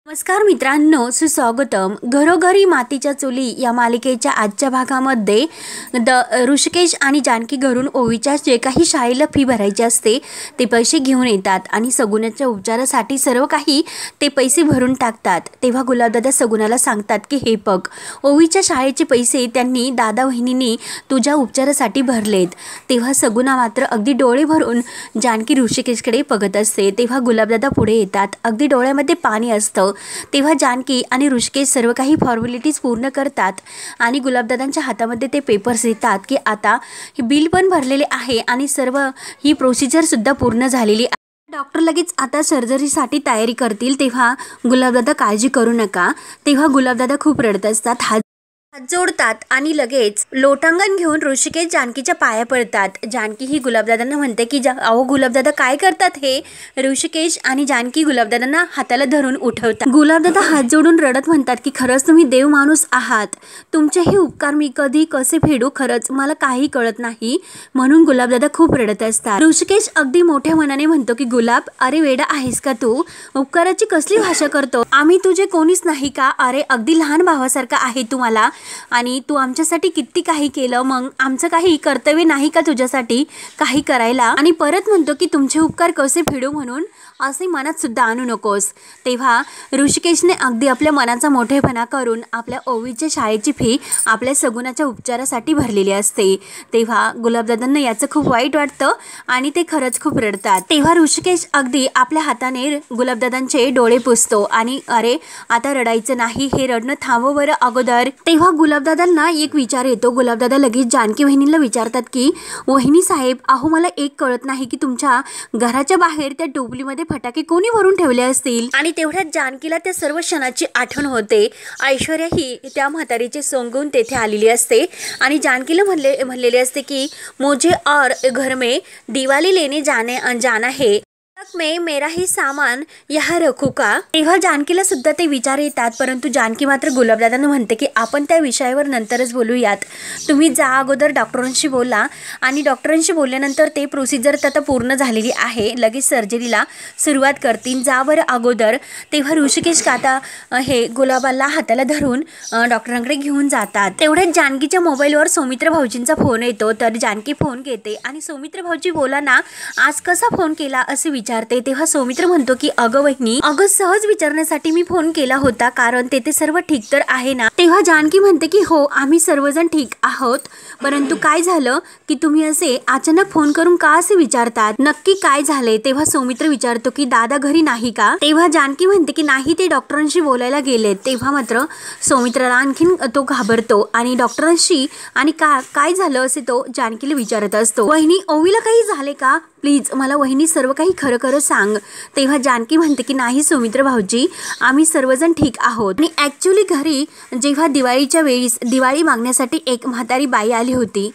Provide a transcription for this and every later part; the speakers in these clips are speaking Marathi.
नमस्कार मित्रांनो, सुस्वागतम. घरोघरी मातीच्या चुली या मालिकेच्या आजच्या भागामध्ये ऋषिकेश आणि जानकी घरून ओवीच्या जे काही शाळेला फी भरायची असते ते पैसे घेऊन येतात आणि सगुणाच्या उपचारासाठी सर्व काही ते पैसे भरून टाकतात. तेव्हा गुलाबदादा सगुणाला सांगतात की हे बघ, ओवीच्या शाळेचे पैसे त्यांनी दादा वहिनींनी तुझ्या उपचारासाठी भरलेत. तेव्हा सगुणा मात्र अगदी डोळे भरून जानकी ऋषिकेशकडे बघत असते. तेव्हा गुलाबदादा पुढे येतात. अगदी डोळ्यामध्ये पाणी असतं. तेव्हा जानकी आणि ऋषिकेश सर्व काही फॉर्मॅलिटीज पूर्ण करतात आणि गुलाबदादांच्या हातामध्ये ते पेपर्स देतात की आता हे बिल पण भरलेले आहे आणि सर्व ही प्रोसिजर सुद्धा पूर्ण झालेली आहे. डॉक्टर लगेच आता सर्जरीसाठी तयारी करतील. तेव्हा गुलाबदादा काळजी करू नका. तेव्हा गुलाबदादा खूप रडत असतात. हात जोडतात आणि लगेच लोटांगण घेऊन ऋषिकेश जानकीच्या पाया पडतात. जानकी ही गुलाबदादांना म्हणते की अहो गुलाबदादा काय करतात हे. ऋषिकेश आणि जानकी गुलाबदादांना हाताला धरून उठवतात. गुलाबदादा हात जोडून रडत म्हणतात की खरंच तुम्ही देव माणूस आहात. तुमचे हे उपकार मी कधी कसे फेडू, खरंच मला काही कळत नाही. म्हणून गुलाबदादा खूप रडत असतात. ऋषिकेश अगदी मोठ्या मनाने म्हणतो की गुलाब, अरे वेडा आहेस का तू? उपकाराची कसली भाषा करतो? आम्ही तुझे कोणीच नाही का? अरे अगदी लहान भावासारखा आहे तुम्हाला आणि तू आमच्यासाठी किती काही केलं, मग आमचं काही कर्तव्य नाही का तुझ्यासाठी काही करायला? आणि परत म्हणतो की तुमचे उपकार कसे फेडू म्हणून असे मनात सुद्धा आणू नकोस. तेव्हा ऋषिकेशने अगदी आपल्या मनाचा मोठेपणा करून आपल्या ओवीच्या शाळेची फी आपल्या सगुणाच्या उपचारासाठी भरलेली असते. तेव्हा गुलाबदादांना याचं खूप वाईट वाटतं आणि ते खरंच खूप रडतात. तेव्हा ऋषिकेश अगदी आपल्या हाताने गुलाबदादांचे डोळे पुसतो आणि अरे आता रडायचं नाही, हे रडणं थांबव बरं अगोदर. तेव्हा गुलाबदादांना एक विचार येतो. गुलाबदादा लगेच जानकी वहिनीला विचारतात की वहिनी साहेब, अहो मला एक कळत नाही की तुमच्या घराच्या बाहेर त्या टोपलीमध्ये फटाके कोणी भरून ठेवले असतील. आणि तेवढ्यात जानकीला त्या सर्व क्षणाची आठवण होते. ऐश्वर्या ही त्या म्हातारीचे सोंगून तेथे आलेली असते आणि जानकीला म्हणलेले असते की मुझे और घर में दिवाळी लेने जाना है, में मेरा ही सामान यहाँ रखू का? तेव्हा जानकीला सुद्धा ते विचार येतात. परंतु जानकी मात्र गुलाबदादांना म्हणते की आपण त्या विषयावर नंतरच बोलूयात. तुम्ही जा अगोदर डॉक्टरांशी बोला आणि डॉक्टरांशी बोलल्यानंतर ते प्रोसिजर आता पूर्ण झालेली आहे, लगेच सर्जरीला सुरुवात करतील. जा बरं अगोदर. तेव्हा ऋषिकेश काता हे गुलाबाला हाताला धरून डॉक्टरांकडे घेऊन जातात. तेवढ्याच जानकीच्या मोबाईलवर सौमित्र भाऊजींचा फोन येतो. तर जानकी फोन घेते आणि सौमित्र भाऊजी बोला ना, आज कसा फोन केला असे विचारते. तेव्हा सौमित्र म्हणतो की अगं वहिनी, अगं सहज विचारण्यासाठी मी फोन केला होता, कारण तेथे सर्व ठीक तर आहे ना? तेव्हा जानकी म्हणते की हो, आम्ही सर्वजण ठीक आहोत. परंतु काय झालं की तुम्ही असे अचानक फोन करून का असे विचारतात? नक्की काय झाले? तेव्हा सौमित्र विचारतो की दादा घरी नाही का? तेव्हा जानकी म्हणते की नाही, ते डॉक्टरांशी बोलायला गेलेत. तेव्हा मात्र सौमित्राला आणखीन तो घाबरतो आणि डॉक्टरांशी आणि काय झालं असे तो जानकीला विचारत असतो. वहिनी, ओवीला काही झाले का? प्लीज मला वहिनी सर्व काही खरं खरं सांग. तेव्हा जानकी म्हणते की नाही सौमित्र भाऊजी, आम्ही सर्वजण ठीक आहोत. आणि ॲक्च्युली घरी जेव्हा दिवाळीच्या वेळीस दिवाळी मागण्यासाठी एक म्हातारी बाई आली होती.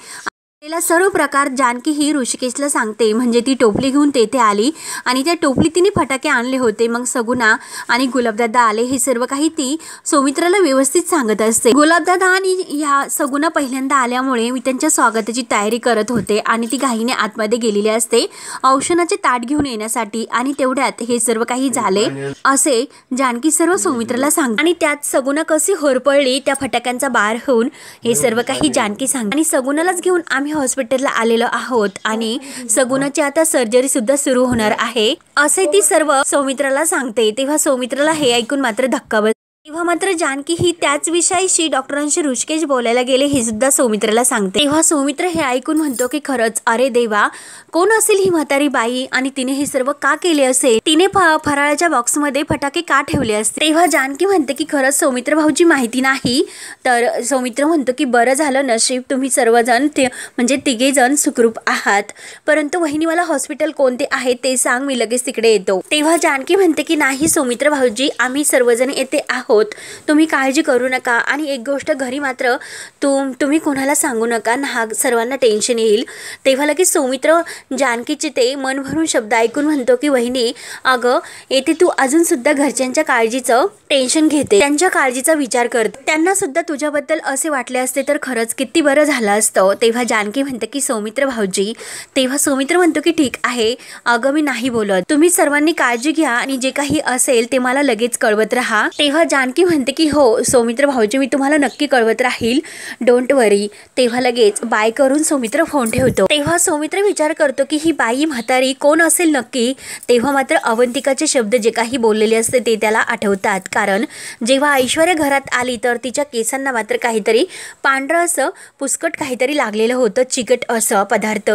सर्व प्रकार जानकी ही ऋषिकेशला सांगते. म्हणजे ती टोपली घेऊन तेथे आली आणि त्या टोपलीत तिने फटाके आणले होते. मग सगुणा आणि गुलाबदादा आले. हे सर्व काही ती सौमित्राला व्यवस्थित सांगत असते. गुलाबदादा आणि ह्या सगुणा पहिल्यांदा आल्यामुळे मी त्यांच्या स्वागताची तयारी करत होते आणि ती घाईने आतमध्ये गेलेली असते औषणाचे ताट घेऊन येण्यासाठी. आणि तेवढ्यात हे सर्व काही झाले असे जानकी सर्व सौमित्राला सांगते आणि त्यात सगुणा कशी होरपळली त्या फटाक्यांचा बार होऊन हे सर्व काही जानकी सांगते. आणि सगुणालाच घेऊन आम्ही हॉस्पिटलला आलेलो आहोत आणि सगुणाची आता सर्जरी सुद्धा सुरू होणार आहे असे ती सर्व सौमित्राला सांगते. तेव्हा सौमित्राला हे ऐकून मात्र धक्का बसतो. तेव्हा मात्र जानकी ही त्याच विषयाशी डॉक्टरांशी ऋषिकेश बोलायला गेले हे सुद्धा सौमित्राला सांगते. तेव्हा सौमित्र हे ऐकून म्हणतो की खरंच अरे देवा, कोण असेल ही म्हातारी बाई आणि तिने हे सर्व का केले असेल? तिने फराळाच्या बॉक्समध्ये फटाके का ठेवले असते? तेव्हा जानकी म्हणते की खरंच सौमित्र भाऊजी माहिती नाही. तर सौमित्र म्हणतो की बरं झालं, नशीब तुम्ही सर्वजण म्हणजे तिघे जण सुखरूप आहात. परंतु वहिनी मला हॉस्पिटल कोणते आहे ते सांग, मी लगेच तिकडे येतो. तेव्हा जानकी म्हणते की नाही सौमित्र भाऊजी, आम्ही सर्वजण येथे आहोत आहोत, तुम्ही काळजी करू नका आणि एक गोष्ट घरी मात्र तुम्ही कोणाला सांगू नका, सर्वांना टेन्शन येईल. तेव्हा लगेच सौमित्र जानकीचे ते मन भरून शब्द ऐकून म्हणतो की वहिनी, अगं येथे तू अजून सुद्धा घरच्यांच्या काळजीचं टेन्शन घेते, त्यांच्या काळजीचा विचार करते. त्यांना सुद्धा तुझ्याबद्दल असे वाटले असते तर खरंच किती बरं झालं असतं. तेव्हा जानकी म्हणते की सौमित्र भाऊजी. तेव्हा सौमित्र म्हणतो की ठीक आहे, अगं मी नाही बोलत, तुम्ही सर्वांनी काळजी घ्या आणि जे काही असेल ते मला लगेच कळवत राहा. तेव्हा जानकी म्हणते की हो सौमित्र भाऊजी, मी तुम्हाला नक्की कळवत राहील, डोंट वरी. तेव्हा लगेच बाय करून सौमित्र फोन ठेवतो. तेव्हा सौमित्र विचार करतो की ही बाई म्हातारी कोण असेल नक्की. तेव्हा मात्र अवंतिकाचे शब्द जे काही बोललेले असते ते त्याला आठवतात. कारण जेव्हा ऐश्वर्या घरात आली तर तिच्या केसांना मात्र काहीतरी पांढरं असं पुसकट काहीतरी लागलेलं होतं, चिकट असं पदार्थ.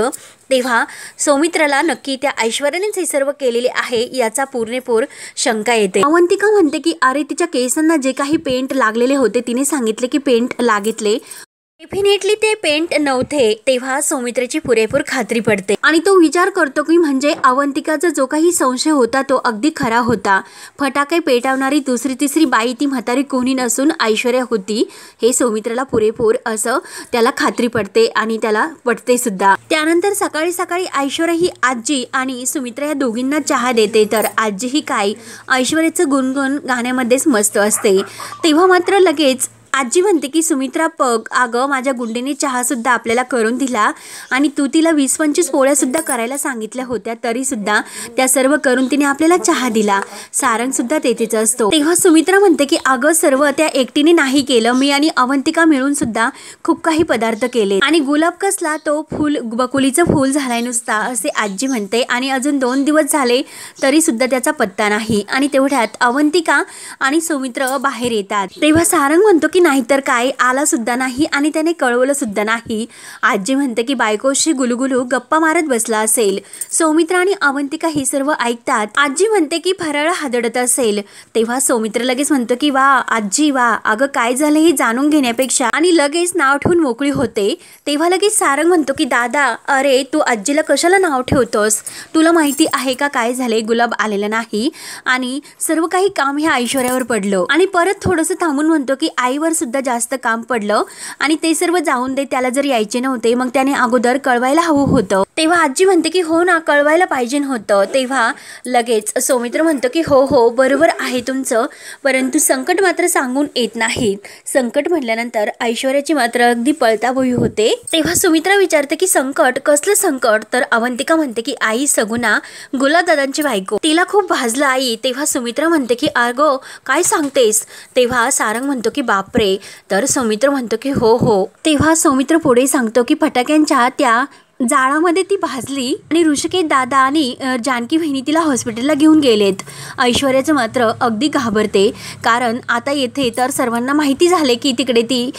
तेव्हा सौमित्राला नक्की त्या ऐश्वर्यानेच हे सर्व केलेले आहे याचा पूर्णपूर शंका येते. अवंतिका म्हणते की अरे तिच्या केसांना जे काही पेंट लागलेले होते तिने सांगितले की पेंट लागितले, डेफिनेटली ते पेंट नव्हते. तेव्हा सौमित्राची पुरेपूर खात्री पडते आणि तो विचार करतो की म्हणजे अवंतिकाचा जो काही संशय होता तो अगदी खरा होता. फटाके पेटवणारी दुसरी तिसरी बाई ती म्हातारी कोणी नसून ऐश्वर्या होती. हे सौमित्राला पुरेपूर असं त्याला खात्री पडते आणि त्याला पटते सुद्धा. त्यानंतर सकाळी सकाळी ऐश्वर्या ही आजी आणि सुमित्रा या दोघींना चहा देते. तर आजी ही काय ऐश्वर्याचं गुणगुण गाण्यामध्येच मस्त असते. तेव्हा मात्र लगेच आजी म्हणते की सुमित्रा अगं माझ्या गुंडीने चहासुद्धा आपल्याला करून दिला आणि तू तिला 20-25 पोळ्यासुद्धा करायला सांगितल्या होत्या, तरीसुद्धा त्या सर्व करून तिने आपल्याला चहा दिला. सारंगसुद्धा तेथेच असतो. तेव्हा सुमित्रा म्हणते की अगं सर्व त्या एकटीने नाही केलं, मी आणि अवंतिका मिळून सुद्धा खूप काही पदार्थ केले आणि गुलाब कसला तो बकुलीचं फूल झालाय नुसता, असे आजी म्हणते. आणि अजून 2 दिवस झाले तरीसुद्धा त्याचा पत्ता नाही. आणि तेवढ्यात अवंतिका आणि सुमित्र बाहेर येतात. तेव्हा सारंग म्हणतो की नाहीतर काय, आला सुद्धा नाही आणि त्याने कळवलं सुद्धा नाही. आजी म्हणते की बायकोशी गुलगुलू गप्पा मारत बसला असेल. सौमित्र आणि अवंतिका हे सर्व ऐकतात. आजी म्हणते की फराळ हादडत असेल. तेव्हा सौमित्र लगेच म्हणतो की वा आजी वा, अगं काय झालं हे जाणून घेण्यापेक्षा, आणि लगेच नाव ठेवून मोकळी होते. तेव्हा लगेच सारंग म्हणतो की दादा अरे तू आजीला कशाला नाव ठेवतोस, तुला माहिती आहे का काय झाले, गुलाब आलेला नाही आणि सर्व काही काम हे ऐश्वर्यावर पडलं. आणि परत थोडंसं थांबून म्हणतो की आईवर सुद्धा जास्त काम पडलं आणि ते सर्व जाऊन दे, त्याला जर यायचे नव्हते मग त्याने अगोदर कळवायला हवं होतं. तेव्हा आजी म्हणते की हो ना, कळवायला पाहिजे होतं. तेव्हा लगेच सौमित्र म्हणतो की हो हो बरोबर आहे तुमचं, परंतु संकट मात्र सांगून येत नाहीत. संकट म्हटल्यानंतर ऐश्वर्याची मात्र अगदी पळताभुई होते. तेव्हा सुमित्रा विचारते की संकट कसलं संकट, तर अवंतिका म्हणते की आई सगुना गुलाबदादांची बायको, तिला खूप भाजलं आई. तेव्हा सुमित्रा म्हणते की अगो काय सांगतेस. तेव्हा सारंग म्हणतो की बापरे, तर सौमित्र म्हणतो की हो हो. तेव्हा सौमित्र पुढे सांगतो की फटाक्यांच्या त्या जाळामध्ये ती भाजली आणि ऋषिकेश दादा आणि जानकी बहिणी तिला हॉस्पिटलला घेऊन गेलेत. ऐश्वर्याचं मात्र अगदी घाबरते, कारण आता येथे तर सर्वांना माहिती झाले की तिकडे ती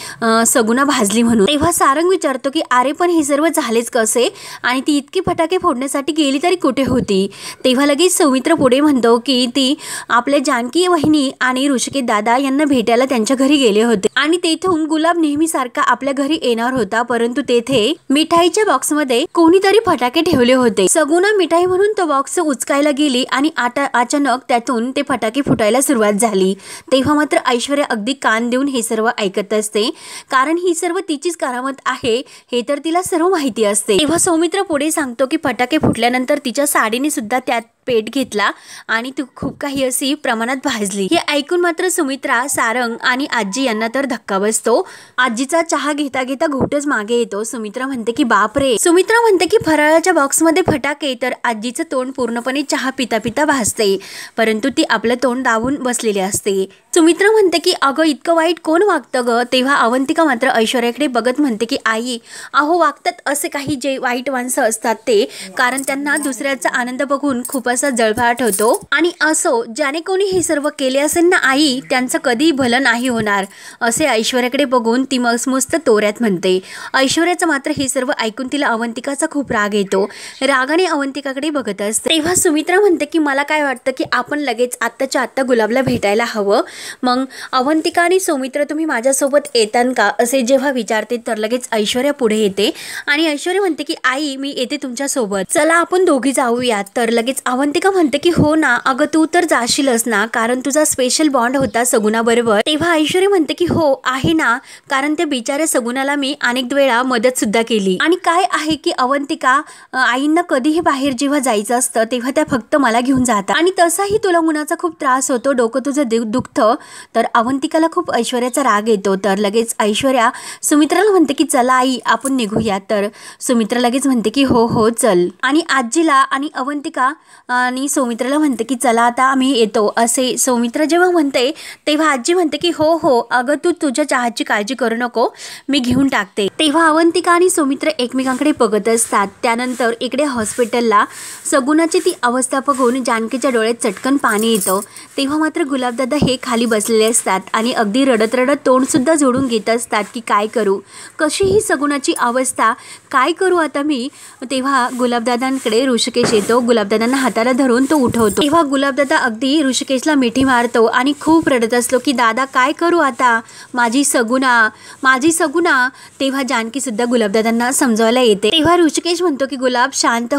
सगुना भाजली म्हणून. तेव्हा सारंग विचारतो की अरे पण हे सर्व झालेच कसे आणि ती इतकी फटाके फोडण्यासाठी गेली तरी कुठे होती. तेव्हा लगेच सौमित्र पुढे म्हणतो की ती आपल्या जानकी बहिणी आणि ऋषिकेश दादा यांना भेटायला त्यांच्या घरी गेले होते आणि तेथून गुलाब नेहमीसारखा आपल्या घरी येणार होता, परंतु तेथे मिठाईच्या बॉक्समध्ये कोणीतरी फटाके ठेवले होते. सगुना मिठाई म्हणून तो बॉक्स उचकायला गेली आणि अचानक त्यातून ते फटाके फुटायला सुरुवात झाली. तेव्हा मात्र ऐश्वर्या अगदी कान देऊन हे सर्व ऐकत असते, कारण ही सर्व तिचीच करामत आहे हे तर तिला सर्व माहिती असते. तेव्हा सौमित्र पुढे सांगतो की फटाके फुटल्यानंतर तिच्या साडीने सुद्धा त्यात पेट घेतला आणि ती खूप काही अशी प्रमाणात भाजली. हे ऐकून मात्र सुमित्रा, सारंग आणि आजी यांना तर धक्का बसतो. आजीचा चहा घेता घेता घोटच मागे येतो. सुमित्रा म्हणते की बापरे. सुमित्रा म्हणते की फराळाच्या बॉक्समध्ये फटाके, तर आजीचं तोंड पूर्णपणे चहा पिता पिता भाजते, परंतु ती आपलं तोंड दाबून बसलेले असते. सुमित्रा म्हणते की अगं इतकं वाईट कोण वागतं ग. तेव्हा अवंतिका मात्र ऐश्वर्याकडे बघत म्हणते की आई अहो वागतात असे काही जे वाईट माणसं असतात ते, कारण त्यांना दुसऱ्याचा आनंद बघून खूप असा जळफाट होतो आणि असो ज्याने कोणी हे सर्व केले असेल ना आई, त्यांचं कधी भलं नाही होणार, असे ऐश्वर्याकडे बघून ती मस्त तोऱ्यात म्हणते. ऐश्वर्याचं मात्र हे सर्व ऐकून तिला अवंतिकाचा खूप राग येतो. रागाने अवंतिकाकडे बघत असते. तेव्हा सुमित्रा म्हणते की मला काय वाटतं की आपण लगेच आत्ताच्या आत्ता गुलाबला भेटायला हवं, मग अवंतिका आणि सौमित्र तुम्ही माझ्यासोबत येतान का असे जेव्हा विचारते तर लगेच ऐश्वर्या पुढे येते आणि ऐश्वर्या म्हणते की आई मी येते तुमच्यासोबत, चला आपण दोघी जाऊयात. तर लगेच अवंतिका म्हणते की हो ना अगं तू तर जाशीलच ना, कारण तुझा स्पेशल बॉन्ड होता सगुणाबरोबर. तेव्हा ऐश्वर्या म्हणते की हो आहे ना, कारण त्या बिचाऱ्या सगुणाला मी अनेक वेळा मदत सुद्धा केली. आणि काय आहे की अवंतिका आईंना कधीही बाहेर जेव्हा जायचं असतं तेव्हा त्या फक्त मला घेऊन जातात आणि तसाही तुला उन्हाचा खूप त्रास होतो, डोकं तुझं दुखतं. तर अवंतिकाला खूप ऐश्वर्याचा राग येतो. तर लगेच ऐश्वर्या सुमित्राला म्हणते की चला आई आपण निघूया. तर सुमित्रा लगेच म्हणते की हो हो चल. आणि आजीला आणि अवंतिका आणि सौमित्राला म्हणते की चला आता आम्ही येतो असे सौमित्र जेव्हा म्हणते तेव्हा आजी म्हणते की हो हो अगं तू तुझ्या चहाची काळजी करू नको, मी घेऊन टाकते. तेव्हा अवंतिका आणि सौमित्र एकमेकांकडे बघत असतात. त्यानंतर इकडे हॉस्पिटलला सगुणाची ती अवस्था बघून जानकीच्या डोळ्यात चटकन पाणी येतं. तेव्हा मात्र गुलाबदादा हे खाली बसलेले असतात आणि अगदी रडत रडत तोंडसुद्धा जोडून घेत असतात की काय करू, कशी ही सगुणाची अवस्था, काय करू आता मी. तेव्हा गुलाबदादांकडे ऋषिकेश येतो. गुलाबदादांना हाताला धरून तो उठवतो. तेव्हा गुलाबदादा अगदी ऋषिकेशला मिठी मारतो आणि खूप रडत असतो की दादा काय करू आता, माझी सगुणा माझी सगुणा. तेव्हा जानकी सुद्धा गुलाबदादांना समजावला येते. तेव्हा ऋषिकेश म्हणतो की गुलाब शांत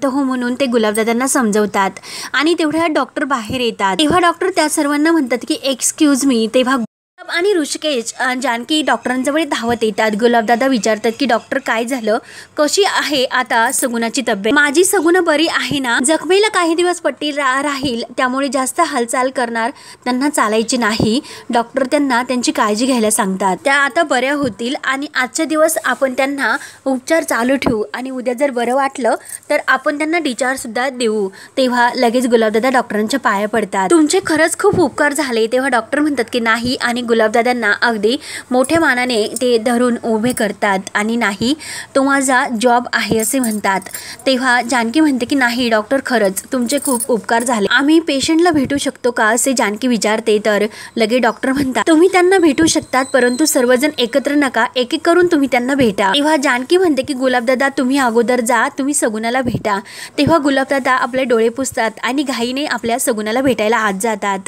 हो म्हणून ते गुलाबदादांना समजवतात आणि तेवढ्या डॉक्टर बाहेर येतात. तेव्हा डॉक्टर त्या सर्वांना म्हणतात की एक्सक्यूज मी. तेव्हा आणि ऋषिकेश जानकी डॉक्टरांजवळ धावत येतात. गुलाबदादा विचारतात की डॉक्टर काय झालं, कशी आहे आता सगुणाची तब्येत. माझी सगुणा बरी आहे ना, जखमेला काही दिवस पट्टी राहील त्यामुळे जास्त हालचाल करणार त्यांना चालायची नाही. डॉक्टर त्यांना त्यांची काळजी घ्यायला सांगतात, त्या आता बऱ्या होतील आणि आजच्या दिवस आपण त्यांना उपचार चालू ठेवू आणि उद्या जर बरं वाटलं तर आपण त्यांना डिस्चार्ज सुद्धा देऊ. तेव्हा लगेच गुलाबदादा डॉक्टरांच्या पाया पडतात. तुमचे खरंच खूप उपकार झाले. तेव्हा डॉक्टर म्हणतात की नाही आणि गुलाबदादांना अगदी मोठ्या मानाने ते धरून उभे करतात आणि नाही तो माझा जॉब आहे असे म्हणतात. तेव्हा जानकी म्हणते की नाही डॉक्टर खरंच तुमचे खूप उपकार झाले, आम्ही पेशंटला भेटू शकतो का असे जानकी विचारते. तर लगे डॉक्टर म्हणतात तुम्ही त्यांना भेटू शकतात परंतु सर्वजण एकत्र नका, एक एक करून तुम्ही त्यांना भेटा. तेव्हा जानकी म्हणते की गुलाबदादा तुम्ही अगोदर जा, तुम्ही सगुणाला भेटा. तेव्हा गुलाबदादा आपले डोळे पुसतात आणि घाईने आपल्या सगुणाला भेटायला आत जातात.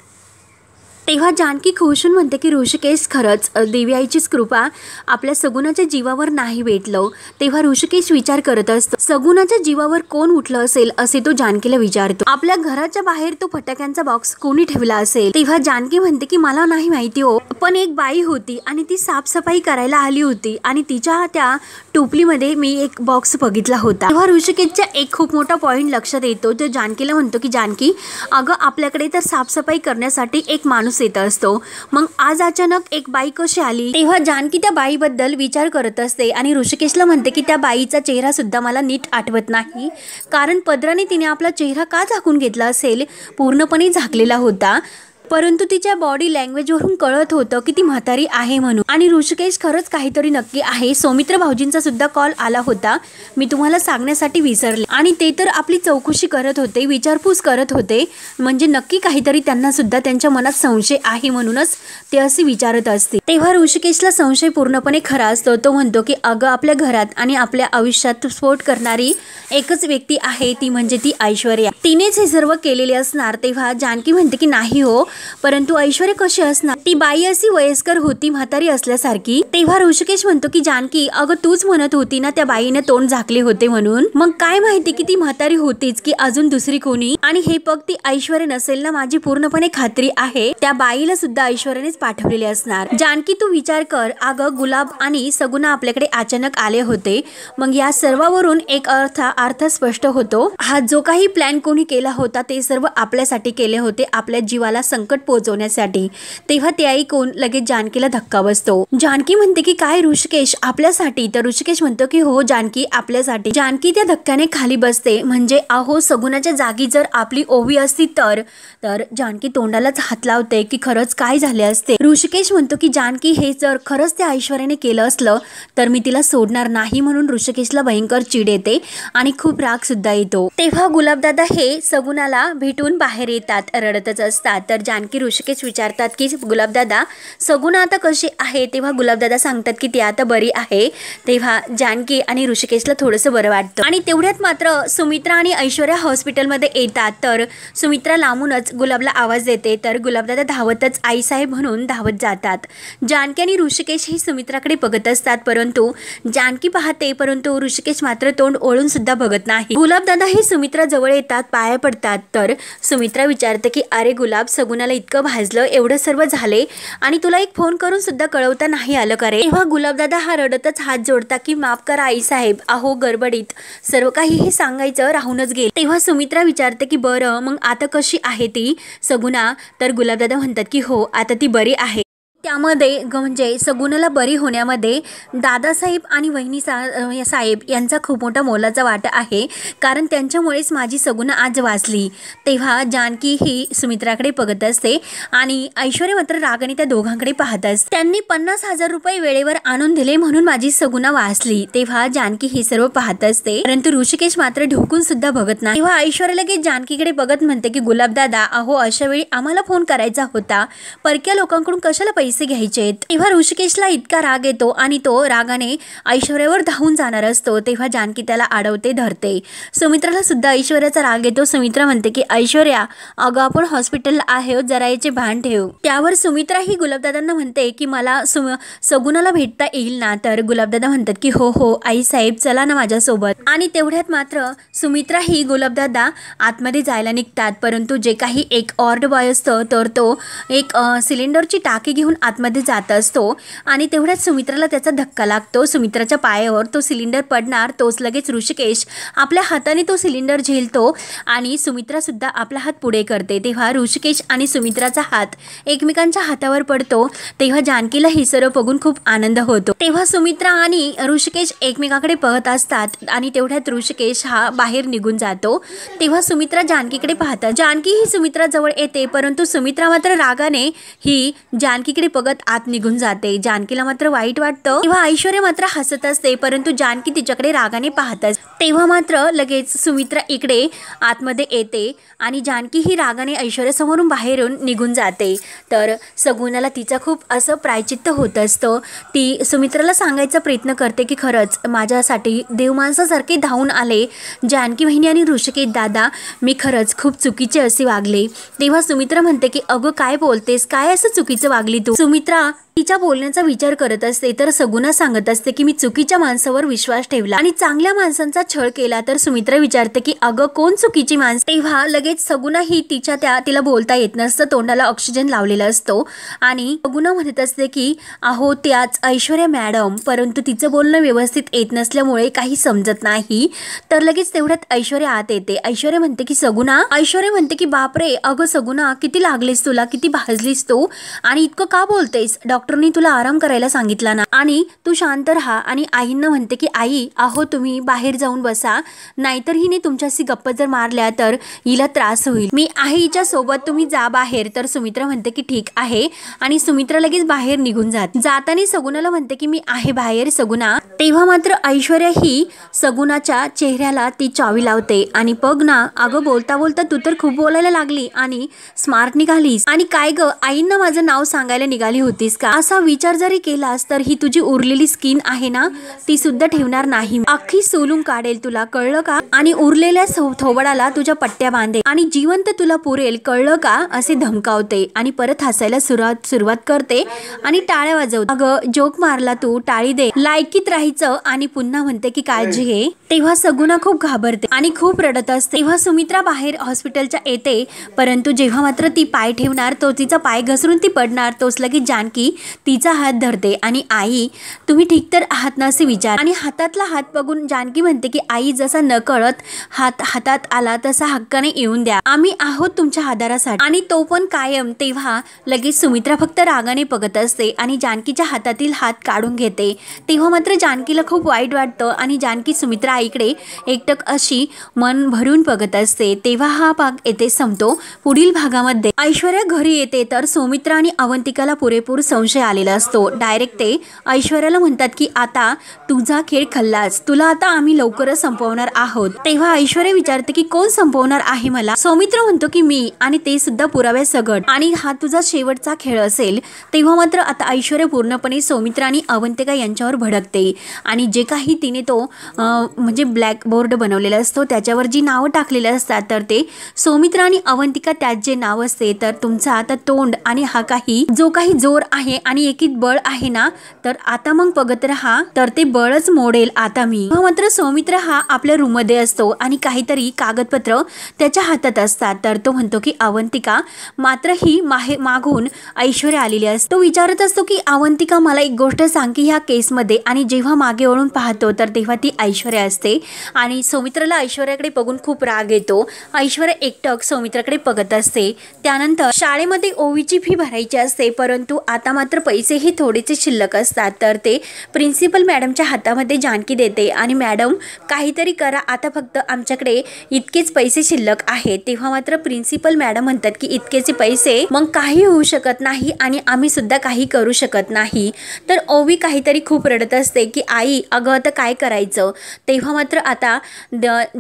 तेव्हा जानकी खुशून म्हणते की ऋषिकेश खरंच देवी आईचीच कृपा आपल्या सगुणाच्या जीवावर नाही भेटलं. तेव्हा ऋषिकेश विचार करत असतो सगुणाच्या जीवावर कोण उठलं असेल असे तो जानकीला विचारतो. आपल्या घराच्या बाहेर तो फटाक्यांचा बॉक्स कोणी ठेवला असेल. तेव्हा जानकी म्हणते की मला नाही माहिती हो, पण एक बाई होती आणि ती साफसफाई करायला आली होती आणि तिच्या त्या टोपलीमध्ये मी एक बॉक्स बघितला होता. तेव्हा ऋषिकेशचा एक खूप मोठा पॉइंट लक्षात येतो. तो जानकीला म्हणतो की जानकी अगं आपल्याकडे तर साफसफाई करण्यासाठी एक माणूस येत असतो, मग आज अचानक एक बाई कशी आली. तेव्हा जानकी त्या बाईबद्दल विचार करत असते आणि ऋषिकेशला म्हणते की त्या बाईचा चेहरा सुद्धा मला नीट आठवत नाही, कारण पदराने तिने आपला चेहरा का झाकून घेतला असेल, पूर्णपणे झाकलेला होता. परंतु तिच्या बॉडी लँग्वेजवरून कळत होतं की ती म्हातारी आहे म्हणून. आणि ऋषिकेश खरंच काहीतरी नक्की आहे. सौमित्र भाऊजींचा सुद्धा कॉल आला होता, मी तुम्हाला सांगण्यासाठी विसरले आणि ते तर आपली चौकशी करत होते, विचारपूस करत होते, म्हणजे नक्की काहीतरी त्यांना सुद्धा त्यांच्या मनात संशय आहे म्हणूनच ते असे विचारत असते. तेव्हा ऋषिकेशला संशय पूर्णपणे खरा असतो. तो म्हणतो की अगं आपल्या घरात आणि आपल्या आयुष्यात स्फोट करणारी एकच व्यक्ती आहे, ती म्हणजे ती ऐश्वर्या, तिनेच हे सर्व केलेले असणार. तेव्हा जानकी म्हणते की नाही हो, परंतु ऐश्वर्या कशी असणार, ती बाई अशी वयस्कर होती म्हातारी असल्यासारखी. तेव्हा ऋषिकेश म्हणतो की जानकी अगं तूच म्हणत होती ना त्या बाईने तोंड झाकले होते म्हणून, मग काय माहिती की ती म्हातारी होतीच की अजून दुसरी कोणी, आणि हे पग ती ऐश्वर्या नसेल ना, माझी पूर्णपणे खात्री आहे त्या बाईला सुद्धा ऐश्वर्यानेच पाठवलेले असणार. जानकी तू विचार कर, अगं गुलाब आणि सगुणा आपल्याकडे अचानक आले होते, मग या सर्वावरून एक अर्थ स्पष्ट होतो, हा जो काही प्लॅन कोणी केला होता ते सर्व आपल्यासाठी केले होते, आपल्या जीवाला संकट पोहोचवण्यासाठी. तेव्हा ते ऐकून लगेच जानकीला धक्का बसतो. जानकी म्हणते की काय ऋषिकेश आपल्यासाठी, तर ऋषिकेश म्हणतो की हो जानकी आपल्यासाठी. जानकी त्या धक्क्याने खाली बसते, म्हणजे अहो सगुणाच्या जागी जर आपली ओवी असती तर जानकी तोंडालाच हात लावते की खरंच काय झाले असते. ऋषिकेश म्हणतो की जानकी हे जर खरंच त्या ऐश्वर्याने केलं असलं तर मी तिला सोडणार नाही, म्हणून ऋषिकेशला भयंकर चिड येते आणि खूप राग सुद्धा येतो. तेव्हा गुलाबदादा हे सगुणाला भेटून बाहेर येतात, रडतच असतात. तर जानकी ऋषिकेश विचारतात की गुलाबदादा सगुणा आता कशी आहे, तेव्हा गुलाबदादा सांगतात की ती आता बरी आहे। तेव्हा जानकी आणि ऋषिकेशला थोडंसं बरं वाटतं आणि तेवढ्यात मात्र सुमित्रा आणि ऐश्वर्या हॉस्पिटलमध्ये येतात। तर सुमित्रा लांबूनच गुलाबला आवाज देते, तर गुलाबदादा धावतच आईसाहेब म्हणून धावत जातात। जानकी आणि ऋषिकेश ही सुमित्राकडे बघत असतात, परंतु जानकी पाहते परंतु ऋषिकेश मात्र तोंड ओळून सुद्धा बघत नाही। गुलाबदादा ही सुमित्रा जवळ येतात, पाया पडतात। तर सुमित्रा विचारते की अरे गुलाब, सगुणाला इतकं भाजलं, एवढं सर्व झाले आणि तुला एक फोन करून सुद्धा कळवता नाही आलं का रे? तेव्हा गुलाबदादा हा रडतच हात जोडता की माफ करा आईसाहेब, अहो गडबडीत सर्व काही हे सांगायचं राहूनच गेले। तेव्हा सुमित्रा विचारते की बरं मग आता कशी आहे ती सगुणा? तर गुलाबदादा म्हणतात की हो आता ती बरी आहे। त्यामध्ये म्हणजे सगुणाला बरी होण्यामध्ये दादासाहेब आणि वहिनी साहेब यांचा खूप मोठा मोलाचा वाटा आहे, कारण त्यांच्यामुळेच माझी सगुणा आज वाचली। तेव्हा जानकी ही सुमित्राकडे बघत असते आणि ऐश्वर्या मात्र रागाने त्या दोघांकडे पाहत असते। त्यांनी 50,000 रुपये वेळेवर आणून दिले म्हणून माझी सगुणा वाचली। तेव्हा जानकी हे सर्व पाहत असते, परंतु ऋषिकेश मात्र ढोकून सुद्धा बघत नाही। तेव्हा ऐश्वर्या लगेच जानकीकडे बघत म्हणते की गुलाबदादा, अहो अशा वेळी आम्हाला फोन करायचा होता, परक्या लोकांकडून कशाला पैसे घ्यायचे? तेव्हा ऋषिकेशला इतका राग येतो आणि तो रागाने ऐश्वर्यावर धावून जाणार असतो। तेव्हा जानकी त्याला अडवते, धरते। सुमित्राला सुद्धा ऐश्वर्याचा राग येतो। सुमित्रा म्हणते की ऐश्वर्या, अगं आपण हॉस्पिटलला आहे, जरा याचे भान ठेव। त्यावर सुमित्रा ही गुलाबदादांना म्हणते की मला सगुणाला भेटता येईल ना? तर गुलाबदादा म्हणतात की हो हो आई साहेब, चला ना माझ्यासोबत। आणि तेवढ्यात मात्र सुमित्रा ही गुलाबदादा आतमध्ये जायला निघतात, परंतु जे काही एक ऑर्ड बॉय असतो तर तो एक सिलेंडरची टाकी घेऊन आतमध्ये जात असतो आणि तेवढ्यात सुमित्राला त्याचा धक्का लागतो। सुमित्राच्या पायावर तो सिलेंडर पडणार, तोच लगेच ऋषिकेश आपल्या हाताने तो सिलेंडर झेलतो आणि सुमित्रा सुद्धा आपला हात पुढे करते। तेव्हा ऋषिकेश आणि सुमित्राचा हात एकमेकांच्या हातावर पडतो। तेव्हा जानकीला हे सर्व बघून खूप आनंद होतो। तेव्हा सुमित्रा आणि ऋषिकेश एकमेकाकडे पाहत असतात आणि तेवढ्यात ऋषिकेश हा बाहेर निघून जातो। तेव्हा सुमित्रा जानकीकडे पाहतात। जानकी ही सुमित्रा जवळ येते, परंतु सुमित्रा मात्र रागाने ही जानकीकडे बघत आत निघून जाते। जानकीला मात्र वाईट वाटतं। तेव्हा ऐश्वर्या मात्र हसत असते, परंतु जानकी तिच्याकडे रागाने पाहत असते। तेव्हा मात्र लगेच सुमित्रा इकडे आतमध्ये येते आणि जानकी ही रागाने ऐश्वर्या समोरून बाहेरून निघून जाते। तर सगुणाला तिचा खूप असं प्रायचित्त होत असतं। ती सुमित्राला सांगायचा प्रयत्न करते की खरंच माझ्यासाठी देव माणसासारखे धावून आले जानकी बहिणी आणि ऋषिकेश दादा, मी खरंच खूप चुकीचे असे वागले। तेव्हा सुमित्रा म्हणते की अगं काय बोलतेस, काय असं चुकीचं वागली तू? सुमित्रा तिच्या बोलण्याचा विचार करत असते, तर सगुणा सांगत असते की मी चुकीच्या माणसावर विश्वास ठेवला आणि चांगल्या माणसांचा छळ केला। तर सुमित्रा विचारते की अगं कोण चुकीची माणसं? तेव्हा लगेच सगुणा ही तिला बोलता येत नसतं, तोंडाला ऑक्सिजन लावलेला असतो आणि सगुणा म्हणत असते की अहो त्याच ऐश्वर्या मॅडम, परंतु तिचं बोलणं व्यवस्थित येत नसल्यामुळे काही समजत नाही। तर लगेच तेवढ्यात ऐश्वर्या आत येते। ऐश्वर्या म्हणते की सगुणा, ऐश्वर्या म्हणते की बापरे, अगं सगुणा किती लागलीस, तुला किती भाजलीस तू आणि इतकं का बोलतेस? डॉक्टरनी तुला आराम करायला सांगितला ना आणि तू शांत राहा। आणि आईंना म्हणते की आई, अहो तुम्ही बाहेर जाऊन बसा, नाहीतर हिने तुमच्याशी गप्पा जर मारल्या तर हिला त्रास होईल, मी आहे हिच्या सोबत, तुम्ही जा बाहेर। तर सुमित्रा म्हणते की ठीक आहे आणि सुमित्रा लगेच बाहेर निघून जाताना सगुणाला म्हणते की मी आहे बाहेर सगुणा। तेव्हा मात्र ऐश्वर्या ही सगुणाच्या चेहऱ्याला ती चावी लावते आणि बघ ना, अगं बोलता बोलता तू तर खूप बोलायला लागली आणि स्मार्ट निघालीस, आणि काय ग आईंना माझं नाव सांगायला निघाली होतीस का? असा विचार जरी केलास तर ही तुझी उरलेली स्किन आहे ना, ती सुद्धा ठेवणार नाही, अख्खी सोलून काढेल, तुला कळलं का? आणि उरलेल्या थोबडाला तुझ्या पट्ट्या बांधेल आणि जिवंत तुला पुरेल, कळलं का? असे धमकावते आणि परत हसायला सुरुवात करते आणि टाळ्या वाजवते। अगं जोक मारला तू, टाळी दे, लायकीत राहायचं। आणि पुन्हा म्हणते की काळजी घे। तेव्हा सगुणा खूप घाबरते आणि खूप रडत असते। तेव्हा सुमित्रा बाहेर हॉस्पिटलच्या येते, परंतु जेव्हा मात्र ती पाय ठेवणार, तो तिचा पाय घसरून ती पडणार, तोच लगेच जानकी तिचा हात धरते आणि आई तुम्ही ठीक तर आहात ना असे विचार, आणि हातातला हात बघून जानकी म्हणते की आई जसा नकळत हातात आला तसा हक्काने येऊन द्या, आम्ही आहोत तुमच्या आधारासाठी आणि तो पण कायम। तेव्हा लगेच सुमित्रा फक्त रागाने बघत असते आणि जानकीच्या हातातील हात काढून घेते। तेव्हा मात्र जानकीला खूप वाईट वाटतं आणि जानकी सुमित्रा आईकडे एकटक अशी मन भरून बघत असते। तेव्हा हा भाग येथे संपतो। पुढील भागामध्ये ऐश्वर्या घरी येते तर सुमित्रा आणि अवंतिकाला पुरेपूर संशय आलेला असतो. डायरेक्ट ते ऐश्वर्याला म्हणतात की आता तुझा खेळ खल्लास, तुला आता आम्ही लवकरच संपवणार आहोत. तेव्हा ऐश्वर्या विचारते की कोण संपवणार आहे मला. सौमित्र म्हणतो की मी, आणि ते सुद्धा पुराव्यासकट, आणि हा तुझा शेवटचा खेळ असेल. तेव्हा मात्र आता ऐश्वर्या पूर्णपणे सौमित्र आणि अवंतिका यांच्यावर भडकते आणि जे काही तिने तो म्हणजे ब्लॅक बोर्ड बनवलेला असतो त्याच्यावर जी नावं टाकलेली असतात तर ते सौमित्र आणि अवंतिका त्यात जे नाव असते तर तुमचा आता तोंड आणि हा काही जो काही जोर आहे आणि एकीत बळ आहे ना, तर आता मग बघत राहा, तर ते बळच मोडेल आता मी. मात्र सौमित्र हा आपल्या रूम मध्ये असतो आणि काहीतरी कागदपत्र त्याच्या हातात असतात. तर तो म्हणतो की अवंतिका, मात्र ही मागून ऐश्वर्या आलेली असते. तो विचारत असतो की अवंतिका मला एक गोष्ट सांग की ह्या केसमध्ये, आणि जेव्हा मागे वळून पाहतो तर तेव्हा ती ऐश्वर्या असते आणि सौमित्रला ऐश्वर्याकडे बघून खूप राग येतो. ऐश्वर्या एकटक सौमित्राकडे बघत असते. त्यानंतर शाळेमध्ये ओवीची फी भरायची असते, परंतु आता मात्र पैसेही थोडेसे शिल्लक असतात. तर ते प्रिन्सिपल मॅडमच्या हातामध्ये जानकी देते आणि मॅडम काहीतरी करा, आता फक्त आमच्याकडे इतकेच पैसे शिल्लक आहेत. तेव्हा मात्र प्रिन्सिपल मॅडम म्हणतात की इतकेचे पैसे मग काही होऊ शकत नाही आणि आम्ही सुद्धा काही करू शकत नाही. तर ओवी काहीतरी खूप रडत असते की आई अगं आता काय करायचं. तेव्हा मात्र आता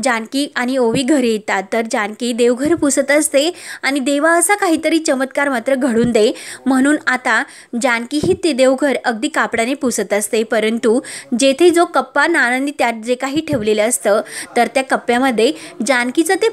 जानकी आणि ओवी घरी येतात. तर जानकी देवघर पुसत असते आणि देवा असा काहीतरी चमत्कार मात्र घडून दे म्हणून आता जानकी ही ते देवघर अगदी कापडाने पुसत असते. परंतु जेथे जो कप्पा नानांनी त्यात जे काही ठेवलेलं असतं तर त्या कप्प्यामध्ये जानकीचं ते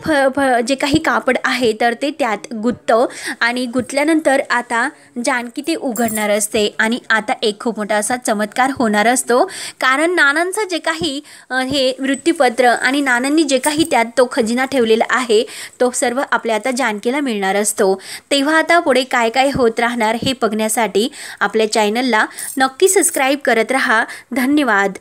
जे काही कापड आहे तर ते त्यात गुंततं आणि गुंतल्यानंतर आता जानकी ते उघडणार असते आणि आता एक खूप मोठा असा चमत्कार होणार असतो. कारण नानांचं जे काही हे मृत्यूपत्र आणि नानांनी जे काही त्यात तो खजिना ठेवलेला आहे तो सर्व आपल्या आता जानकीला मिळणार असतो. तेव्हा आता पुढे काय काय होत राहणार हे बघण्यासाठी आपल्या चॅनलला नक्की सबस्क्राईब करत राहा. धन्यवाद.